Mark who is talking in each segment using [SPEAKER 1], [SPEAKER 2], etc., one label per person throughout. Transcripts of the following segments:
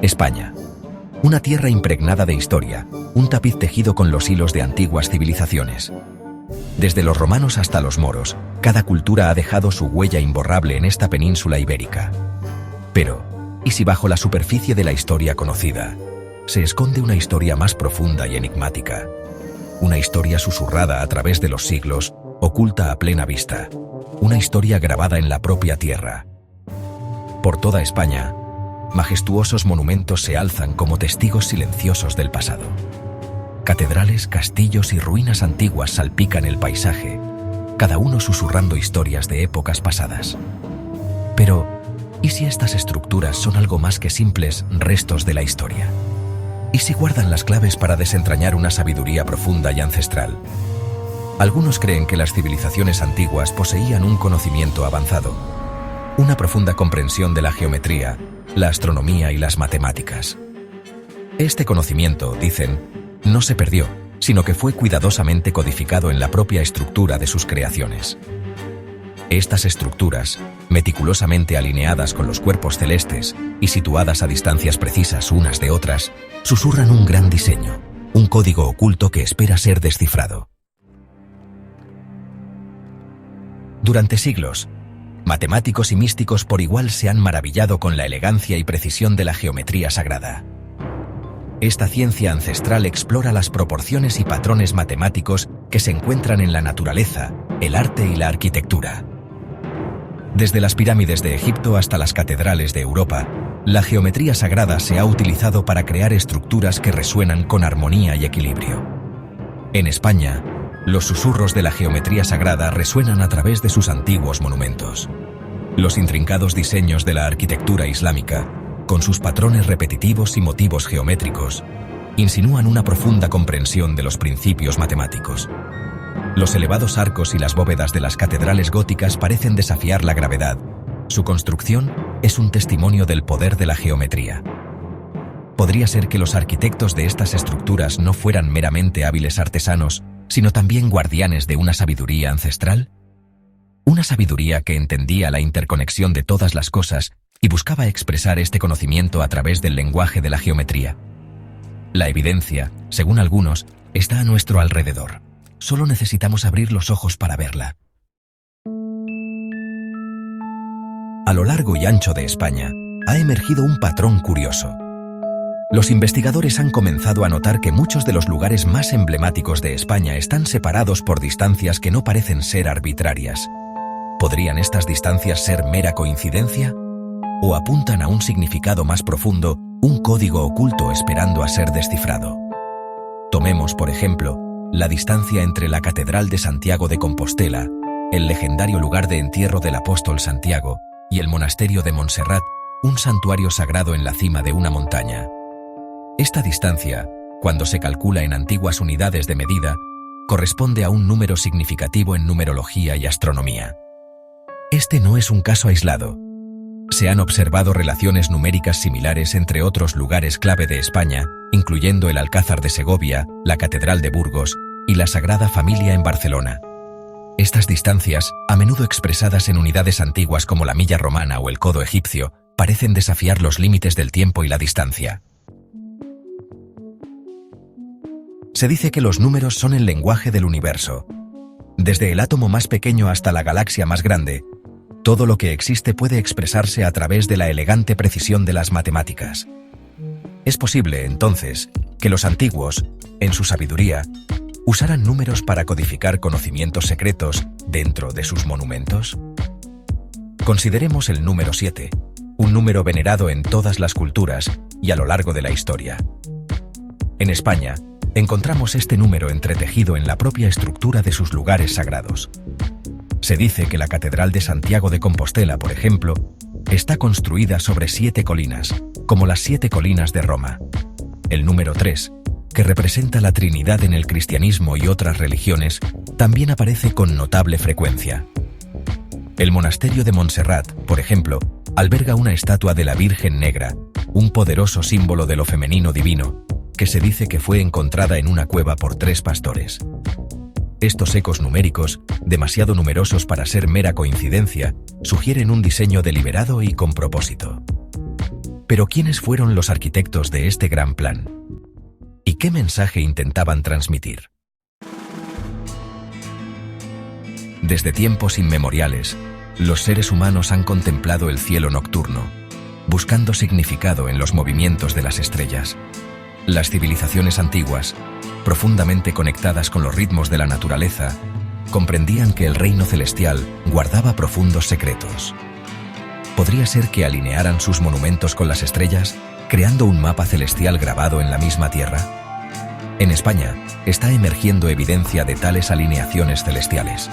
[SPEAKER 1] España. Una tierra impregnada de historia, un tapiz tejido con los hilos de antiguas civilizaciones. Desde los romanos hasta los moros, cada cultura ha dejado su huella imborrable en esta península ibérica. Pero, ¿y si bajo la superficie de la historia conocida se esconde una historia más profunda y enigmática? Una historia susurrada a través de los siglos, oculta a plena vista. Una historia grabada en la propia tierra. Por toda España, majestuosos monumentos se alzan como testigos silenciosos del pasado. Catedrales, castillos y ruinas antiguas salpican el paisaje, cada uno susurrando historias de épocas pasadas. Pero, ¿y si estas estructuras son algo más que simples restos de la historia? ¿Y si guardan las claves para desentrañar una sabiduría profunda y ancestral? Algunos creen que las civilizaciones antiguas poseían un conocimiento avanzado, una profunda comprensión de la geometría, la astronomía y las matemáticas. Este conocimiento, dicen, no se perdió, sino que fue cuidadosamente codificado en la propia estructura de sus creaciones. Estas estructuras, meticulosamente alineadas con los cuerpos celestes y situadas a distancias precisas unas de otras, susurran un gran diseño, un código oculto que espera ser descifrado. Durante siglos, matemáticos y místicos por igual se han maravillado con la elegancia y precisión de la geometría sagrada. Esta ciencia ancestral explora las proporciones y patrones matemáticos que se encuentran en la naturaleza, el arte y la arquitectura. Desde las pirámides de Egipto hasta las catedrales de Europa, la geometría sagrada se ha utilizado para crear estructuras que resuenan con armonía y equilibrio. En España, los susurros de la geometría sagrada resuenan a través de sus antiguos monumentos. Los intrincados diseños de la arquitectura islámica, con sus patrones repetitivos y motivos geométricos, insinúan una profunda comprensión de los principios matemáticos. Los elevados arcos y las bóvedas de las catedrales góticas parecen desafiar la gravedad. Su construcción es un testimonio del poder de la geometría. ¿Podría ser que los arquitectos de estas estructuras no fueran meramente hábiles artesanos, sino también guardianes de una sabiduría ancestral? Una sabiduría que entendía la interconexión de todas las cosas y buscaba expresar este conocimiento a través del lenguaje de la geometría. La evidencia, según algunos, está a nuestro alrededor. Solo necesitamos abrir los ojos para verla. A lo largo y ancho de España, ha emergido un patrón curioso. Los investigadores han comenzado a notar que muchos de los lugares más emblemáticos de España están separados por distancias que no parecen ser arbitrarias. ¿Podrían estas distancias ser mera coincidencia? ¿O apuntan a un significado más profundo, un código oculto esperando a ser descifrado? Tomemos, por ejemplo, la distancia entre la Catedral de Santiago de Compostela, el legendario lugar de entierro del apóstol Santiago, y el monasterio de Montserrat, un santuario sagrado en la cima de una montaña. Esta distancia, cuando se calcula en antiguas unidades de medida, corresponde a un número significativo en numerología y astronomía. Este no es un caso aislado. Se han observado relaciones numéricas similares entre otros lugares clave de España, incluyendo el Alcázar de Segovia, la Catedral de Burgos y la Sagrada Familia en Barcelona. Estas distancias, a menudo expresadas en unidades antiguas como la milla romana o el codo egipcio, parecen desafiar los límites del tiempo y la distancia. Se dice que los números son el lenguaje del universo. Desde el átomo más pequeño hasta la galaxia más grande, todo lo que existe puede expresarse a través de la elegante precisión de las matemáticas. Es posible, entonces, que los antiguos, en su sabiduría, usaran números para codificar conocimientos secretos dentro de sus monumentos. Consideremos el número 7, un número venerado en todas las culturas y a lo largo de la historia. En España, encontramos este número entretejido en la propia estructura de sus lugares sagrados. Se dice que la Catedral de Santiago de Compostela, por ejemplo, está construida sobre 7 colinas, como las 7 colinas de Roma. El número 3, que representa la Trinidad en el cristianismo y otras religiones, también aparece con notable frecuencia. El monasterio de Montserrat, por ejemplo, alberga una estatua de la Virgen Negra, un poderoso símbolo de lo femenino divino, que se dice que fue encontrada en una cueva por 3 pastores. Estos ecos numéricos, demasiado numerosos para ser mera coincidencia, sugieren un diseño deliberado y con propósito. Pero ¿quiénes fueron los arquitectos de este gran plan? ¿Y qué mensaje intentaban transmitir? Desde tiempos inmemoriales, los seres humanos han contemplado el cielo nocturno, buscando significado en los movimientos de las estrellas. Las civilizaciones antiguas, profundamente conectadas con los ritmos de la naturaleza, comprendían que el reino celestial guardaba profundos secretos. ¿Podría ser que alinearan sus monumentos con las estrellas, creando un mapa celestial grabado en la misma tierra? En España está emergiendo evidencia de tales alineaciones celestiales.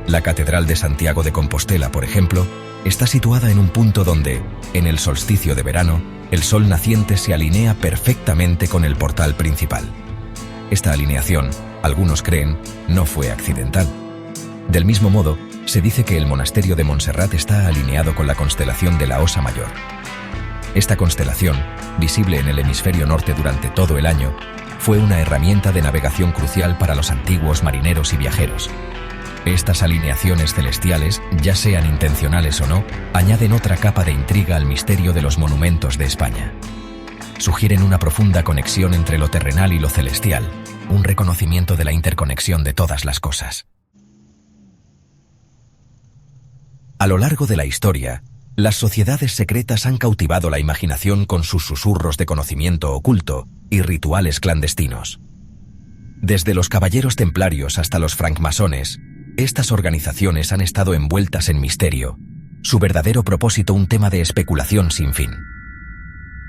[SPEAKER 1] La Catedral de Santiago de Compostela, por ejemplo, está situada en un punto donde, en el solsticio de verano, el sol naciente se alinea perfectamente con el portal principal. Esta alineación, algunos creen, no fue accidental. Del mismo modo, se dice que el monasterio de Montserrat está alineado con la constelación de la Osa Mayor. Esta constelación, visible en el hemisferio norte durante todo el año, fue una herramienta de navegación crucial para los antiguos marineros y viajeros. Estas alineaciones celestiales, ya sean intencionales o no, añaden otra capa de intriga al misterio de los monumentos de España. Sugieren una profunda conexión entre lo terrenal y lo celestial, un reconocimiento de la interconexión de todas las cosas. A lo largo de la historia, las sociedades secretas han cautivado la imaginación con sus susurros de conocimiento oculto y rituales clandestinos. Desde los caballeros templarios hasta los francmasones, estas organizaciones han estado envueltas en misterio, su verdadero propósito un tema de especulación sin fin.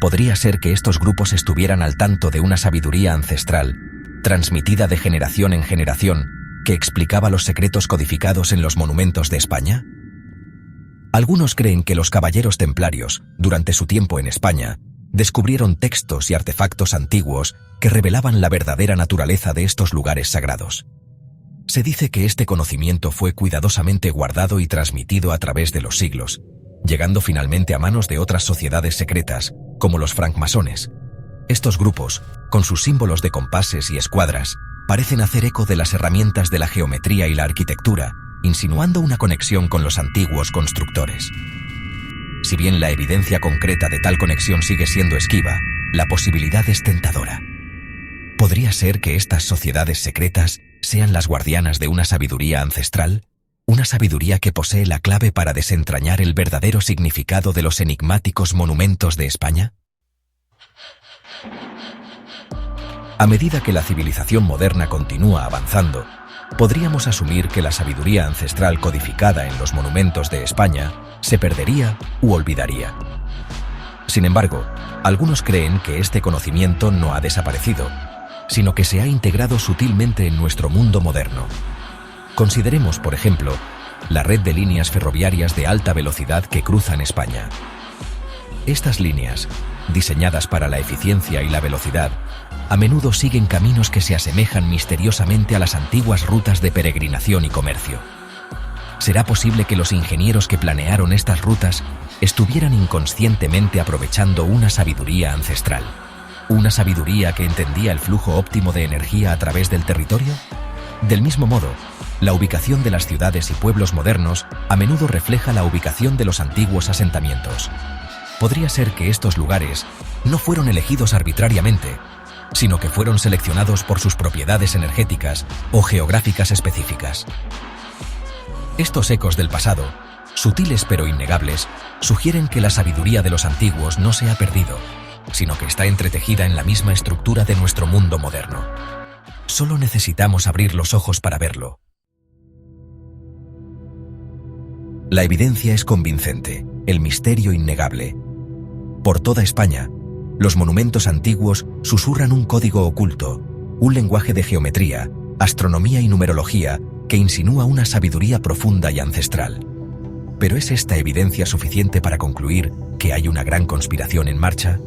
[SPEAKER 1] Podría ser que estos grupos estuvieran al tanto de una sabiduría ancestral, transmitida de generación en generación, que explicaba los secretos codificados en los monumentos de España. Algunos creen que los caballeros templarios, durante su tiempo en España, descubrieron textos y artefactos antiguos que revelaban la verdadera naturaleza de estos lugares sagrados. Se dice que este conocimiento fue cuidadosamente guardado y transmitido a través de los siglos, llegando finalmente a manos de otras sociedades secretas, como los francmasones. Estos grupos, con sus símbolos de compases y escuadras, parecen hacer eco de las herramientas de la geometría y la arquitectura, insinuando una conexión con los antiguos constructores. Si bien la evidencia concreta de tal conexión sigue siendo esquiva, la posibilidad es tentadora. ¿Podría ser que estas sociedades secretas sean las guardianas de una sabiduría ancestral? Una sabiduría que posee la clave para desentrañar el verdadero significado de los enigmáticos monumentos de España. A medida que la civilización moderna continúa avanzando, podríamos asumir que la sabiduría ancestral codificada en los monumentos de España se perdería u olvidaría. Sin embargo, algunos creen que este conocimiento no ha desaparecido, sino que se ha integrado sutilmente en nuestro mundo moderno. Consideremos, por ejemplo, la red de líneas ferroviarias de alta velocidad que cruzan España. Estas líneas, diseñadas para la eficiencia y la velocidad, a menudo siguen caminos que se asemejan misteriosamente a las antiguas rutas de peregrinación y comercio. ¿Será posible que los ingenieros que planearon estas rutas estuvieran inconscientemente aprovechando una sabiduría ancestral? ¿Una sabiduría que entendía el flujo óptimo de energía a través del territorio? Del mismo modo, la ubicación de las ciudades y pueblos modernos a menudo refleja la ubicación de los antiguos asentamientos. Podría ser que estos lugares no fueron elegidos arbitrariamente, sino que fueron seleccionados por sus propiedades energéticas o geográficas específicas. Estos ecos del pasado, sutiles pero innegables, sugieren que la sabiduría de los antiguos no se ha perdido, sino que está entretejida en la misma estructura de nuestro mundo moderno. Solo necesitamos abrir los ojos para verlo. La evidencia es convincente, el misterio innegable. Por toda España, los monumentos antiguos susurran un código oculto, un lenguaje de geometría, astronomía y numerología que insinúa una sabiduría profunda y ancestral. ¿Pero es esta evidencia suficiente para concluir que hay una gran conspiración en marcha?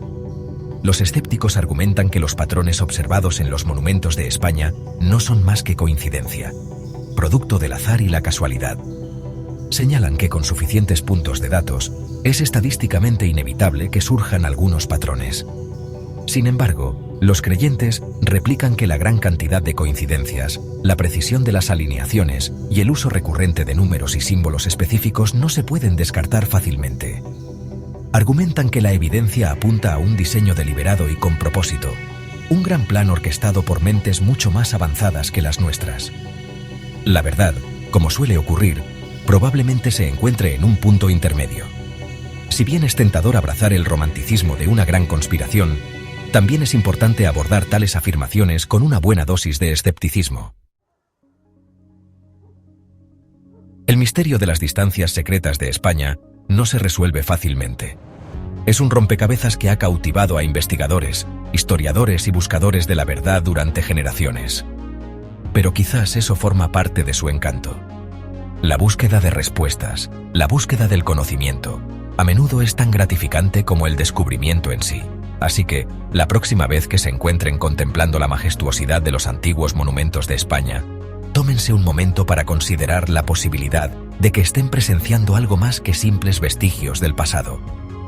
[SPEAKER 1] Los escépticos argumentan que los patrones observados en los monumentos de España no son más que coincidencia, producto del azar y la casualidad. Señalan que con suficientes puntos de datos es estadísticamente inevitable que surjan algunos patrones. Sin embargo, los creyentes replican que la gran cantidad de coincidencias, la precisión de las alineaciones y el uso recurrente de números y símbolos específicos no se pueden descartar fácilmente. Argumentan que la evidencia apunta a un diseño deliberado y con propósito, un gran plan orquestado por mentes mucho más avanzadas que las nuestras. La verdad, como suele ocurrir, probablemente se encuentre en un punto intermedio. Si bien es tentador abrazar el romanticismo de una gran conspiración, también es importante abordar tales afirmaciones con una buena dosis de escepticismo. El misterio de las distancias secretas de España no se resuelve fácilmente. Es un rompecabezas que ha cautivado a investigadores, historiadores y buscadores de la verdad durante generaciones. Pero quizás eso forma parte de su encanto. La búsqueda de respuestas, la búsqueda del conocimiento, a menudo es tan gratificante como el descubrimiento en sí. Así que, la próxima vez que se encuentren contemplando la majestuosidad de los antiguos monumentos de España, tómense un momento para considerar la posibilidad de que estén presenciando algo más que simples vestigios del pasado.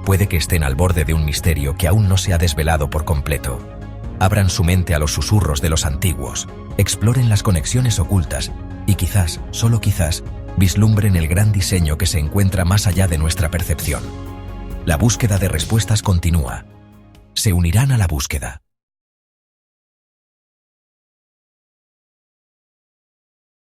[SPEAKER 1] Puede que estén al borde de un misterio que aún no se ha desvelado por completo. Abran su mente a los susurros de los antiguos, exploren las conexiones ocultas y quizás, solo quizás, vislumbren el gran diseño que se encuentra más allá de nuestra percepción. La búsqueda de respuestas continúa. Se unirán a la búsqueda.